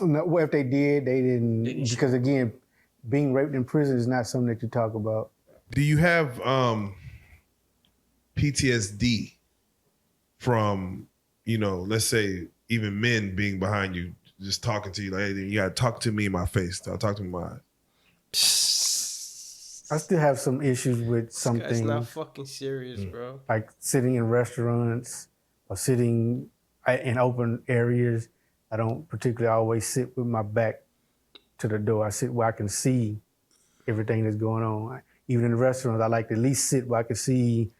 No, well, if they did, they didn't because again, being raped in prison is not something that you talk about. Do you have PTSD from, let's say even men being behind you, just talking to you like, hey, you gotta talk to me in my face. Talk to me in my eyes. I still have some issues with some It's things. not fucking serious, bro. Like sitting in restaurants or sitting in open areas. I don't particularly always sit with my back to the door. I sit where I can see everything that's going on. Even in the restaurants, I like to at least sit where I can see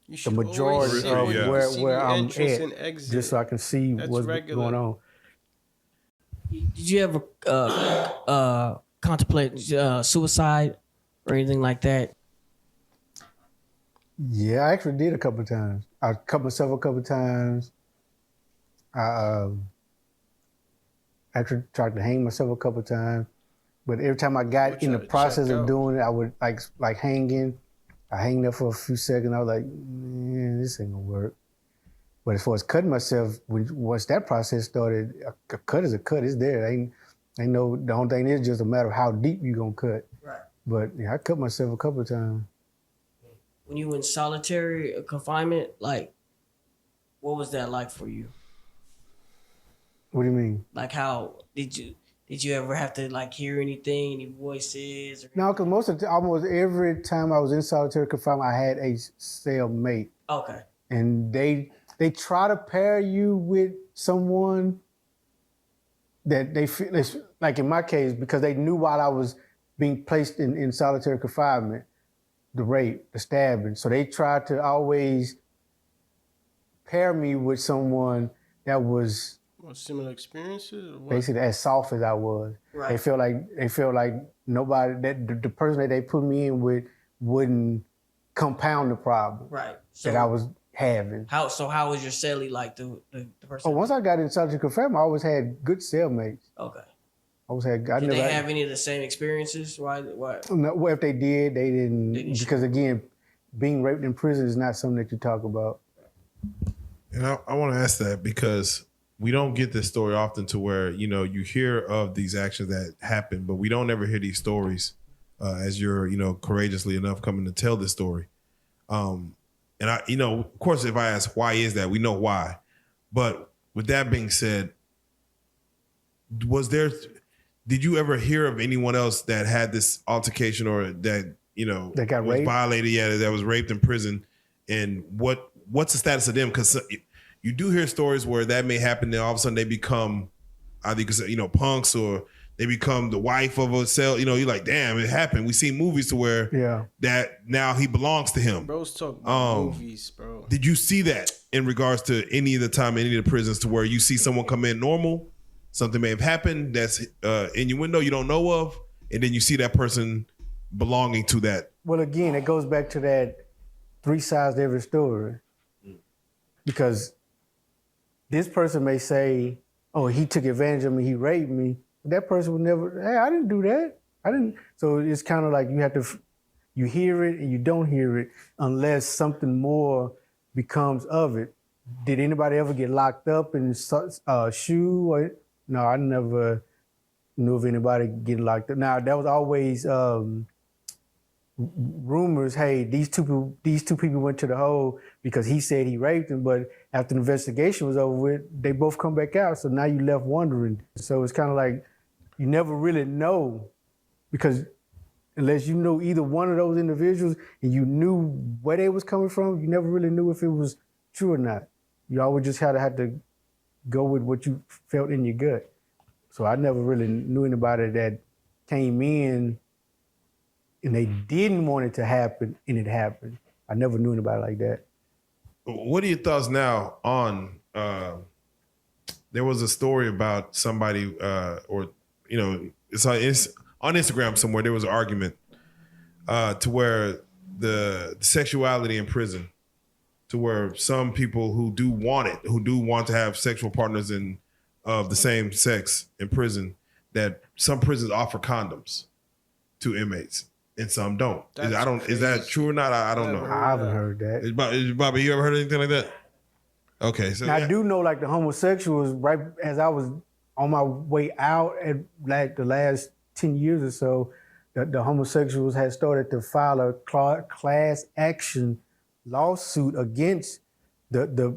the majority of where I'm at, just so I can see what's going on. Did you ever contemplate suicide or anything like that? Yeah, I actually did a couple of times. I cut myself a couple of times. I actually tried to hang myself a couple of times. But every time I got in the process of doing it, I would like hanging. I hang there for a few seconds. I was like, this ain't gonna work. But as far as cutting myself, once that process started, a cut is a cut. It's there. Ain't no. The only thing is just a matter of how deep you gonna cut. Right. But yeah, I cut myself a couple of times. When you in solitary confinement, like, what was that like for you? What do you mean? Like, how did you ever have to like hear anything, any voices? No, because almost every time I was in solitary confinement, I had a cellmate. Okay. And they try to pair you with someone that they feel, like in my case, because they knew while I was being placed in solitary confinement, the rape, the stabbing. So they tried to always pair me with someone that was similar experiences, or what? Basically as soft as I was. Right. They felt like nobody, that the person that they put me in with wouldn't compound the problem. Right. That I was having. How was your cellie like the person? Oh, once I got in solitary confinement, I always had good cellmates. Okay. Did they have any of the same experiences? Why? No, well, if they did, they didn't because again, being raped in prison is not something that you talk about. And I want to ask that because we don't get this story often to where, you hear of these actions that happen, but we don't ever hear these stories as you're, courageously enough coming to tell this story. And I, of course, if I ask why is that, we know why. But with that being said, did you ever hear of anyone else that had this altercation or that, that got was raped? Violated, that was raped in prison? And what's the status of them? Because you do hear stories where that may happen, then all of a sudden they become either punks or they become the wife of a cell. You're like, damn, it happened. We see movies to where that now he belongs to him. Bros talk about movies, bro. Did you see that in regards to any of the the prisons to where you see someone come in normal, something may have happened that's innuendo you don't know of, and then you see that person belonging to that? Well, again, it goes back to that 3 sides to every story. Because this person may say, oh, he took advantage of me, he raped me. But that person would never, hey, I didn't do that. I didn't. So it's kind of like you hear it and you don't hear it unless something more becomes of it. Did anybody ever get locked up in a shoe? No, I never knew of anybody getting locked up. Now, that was always rumors, hey, these two people went to the hole because he said he raped them, but after the investigation was over with, they both come back out, so now you left wondering. So it's kind of like you never really know, because unless you know either one of those individuals and you knew where they was coming from, you never really knew if it was true or not. You always just had to go with what you felt in your gut. So I never really knew anybody that came in and they didn't want it to happen, and it happened. I never knew anybody like that. What are your thoughts now on, there was a story about somebody, it's on Instagram somewhere, there was an argument to where the sexuality in prison, to where some people who do want to have sexual partners of the same sex in prison, that some prisons offer condoms to inmates. And some don't. Is that true or not? I don't know. I haven't heard that. Bobby, you ever heard anything like that? Okay, so now, I do know, like the homosexuals, right as I was on my way out at like the last 10 years or so, the homosexuals had started to file a class action lawsuit against the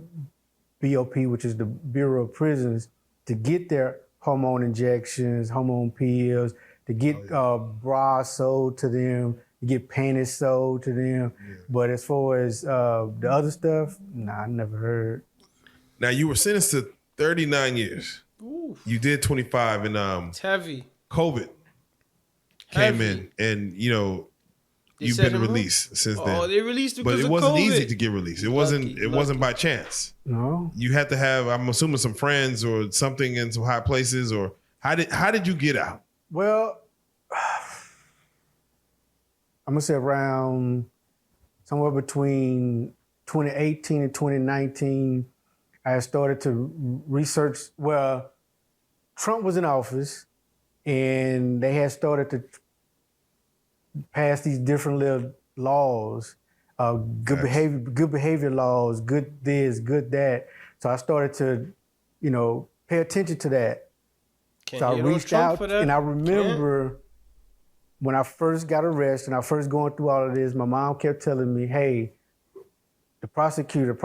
BOP, which is the Bureau of Prisons, to get their hormone injections, hormone pills, to get bras sold to them, to get panties sold to them. Yeah. But as far as the other stuff, nah, I never heard. Now, you were sentenced to 39 years. Oof. You did 25, and it's heavy. COVID came in, and you've been released since then. Oh, they released because of COVID. But it wasn't easy to get released. It wasn't by chance. No. You had to have, I'm assuming, some friends or something in some high places. Or how did you get out? Well, I'm gonna say around somewhere between 2018 and 2019, I started to research. Well, Trump was in office, and they had started to pass these different little laws, good behavior laws, good this, good that. So I started to, pay attention to that. So I reached out, and I remember when I first got arrested and I first going through all of this, my mom kept telling me, hey, the prosecutor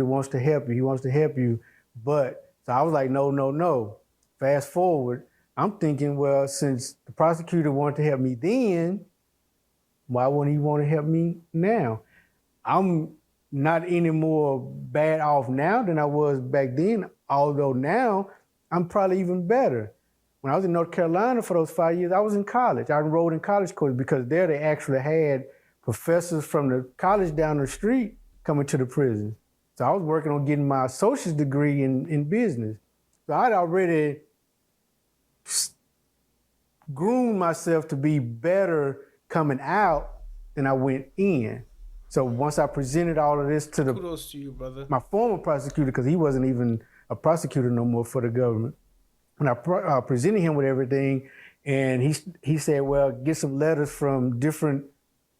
wants to help you. He wants to help you. But, so I was like, no. Fast forward, I'm thinking, well, since the prosecutor wanted to help me then, why wouldn't he want to help me now? I'm not any more bad off now than I was back then, although now I'm probably even better. When I was in North Carolina for those 5 years, I was in college. I enrolled in college courses because there they actually had professors from the college down the street coming to the prison. So I was working on getting my associate's degree in business. So I'd already groomed myself to be better coming out than I went in. So once I presented all of this to kudos to you, brother. My former prosecutor, because he wasn't even a prosecutor no more for the government, and I presented him with everything, and he said, well, get some letters from different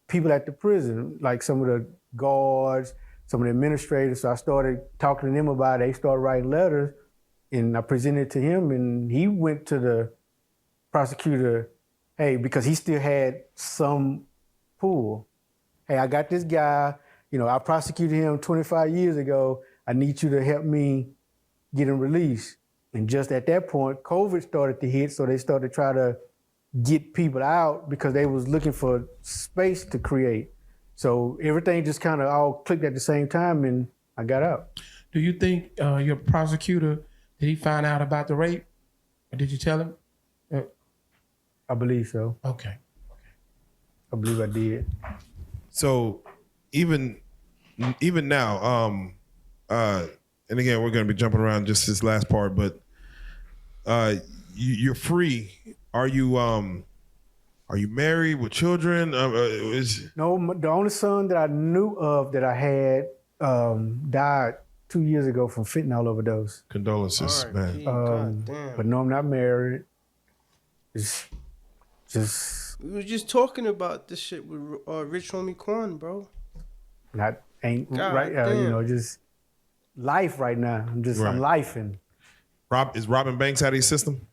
people at the prison, like some of the guards, some of the administrators. So I started talking to them about it. They started writing letters, and I presented it to him, and he went to the prosecutor, hey, because he still had some pull. Hey, I got this guy, I prosecuted him 25 years ago. I need you to help me get him released. And just at that point, COVID started to hit, so they started to try to get people out because they was looking for space to create. So everything just kind of all clicked at the same time, and I got out. Do you think your prosecutor, did he find out about the rape? Or did you tell him? I believe so. Okay. I believe I did. So even now, and again, we're going to be jumping around just this last part, but you're free. Are you married with children? No, the only son that I knew of that I had died 2 years ago from fentanyl overdose. Condolences, man. But no, I'm not married. It's just. We were just talking about this shit with Rich Homie Quan, bro. Just life right now. I'm lifing. Is Robin Banks out of your system?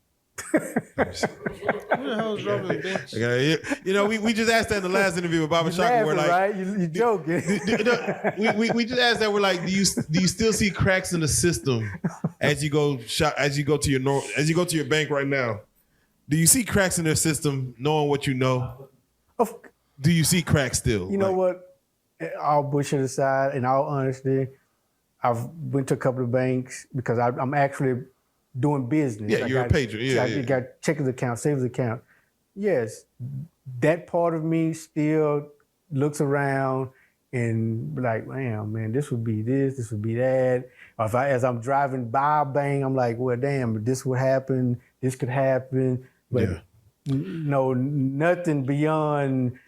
Who the hell is Robin Banks? We just asked that in the last interview with Baba Shaka. We're like, right? You joking? we just asked that. We're like, do you still see cracks in the system as you go to your bank right now? Do you see cracks in their system, knowing what you know? Do you see cracks still? You know what? All bullshit aside, in all honesty, I've went to a couple of banks because I'm actually doing business. Yeah, you're a patron. I got checking account, savings account. Yes, that part of me still looks around and like, man, this would be this would be that. Or as I'm driving by a bank, I'm like, well, damn, this would happen, this could happen. But no, nothing beyond.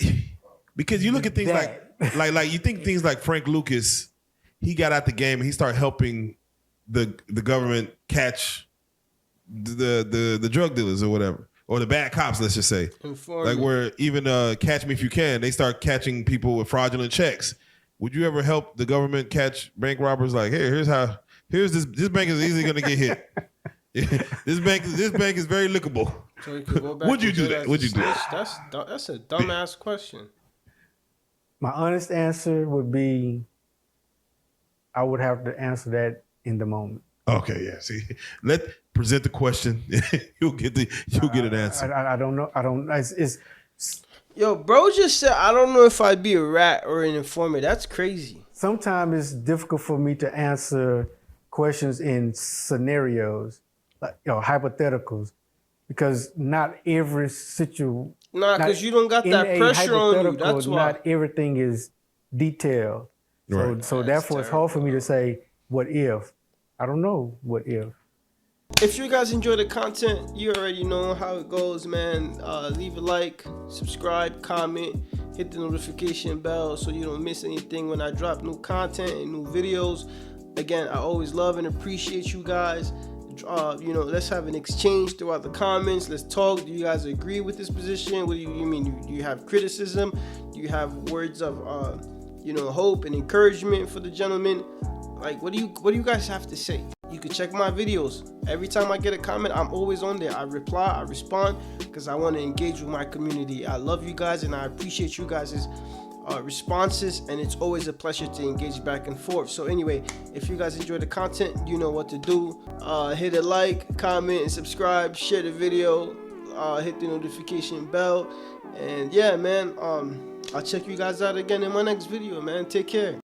Because you look at things like you think things like Frank Lucas, he got out the game and he started helping the government catch the drug dealers or whatever, or the bad cops, let's just say. Like where even Catch Me If You Can, they start catching people with fraudulent checks. Would you ever help the government catch bank robbers? Like, hey, here's this bank is easily going to get hit. This bank is very lickable. So you could go back. Would you and do it that? as Would a you do snitch? that? That's a dumbass question. My honest answer would be, I would have to answer that in the moment. Okay, yeah. See, present the question. you'll get an answer. I don't know. I don't. It's Yo, bro just said, I don't know if I'd be a rat or an informant. That's crazy. sometimes it's difficult for me to answer questions in scenarios, like hypotheticals, because not every situation. Nah, because you don't got that pressure on you. That's why. Not everything is detailed. Right. So therefore, it's hard for me to say what if. I don't know what if. If you guys enjoy the content, you already know how it goes, man. Leave a like, subscribe, comment, hit the notification bell so you don't miss anything when I drop new content and new videos. Again, I always love and appreciate you guys. Let's have an exchange throughout the comments. Let's talk. Do you guys agree with this position? What do you mean? Do you have criticism? Do you have words of hope and encouragement for the gentleman? Like, what do you guys have to say? You can check my videos. Every time I get a comment, I'm always on there. I reply, I respond, because I want to engage with my community. I love you guys, and I appreciate you guys' responses, and it's always a pleasure to engage back and forth. So anyway, if you guys enjoy the content, you know what to do. Hit a like, comment, and subscribe. Share the video. Hit the notification bell. And yeah, man, I'll check you guys out again in my next video, man. Take care.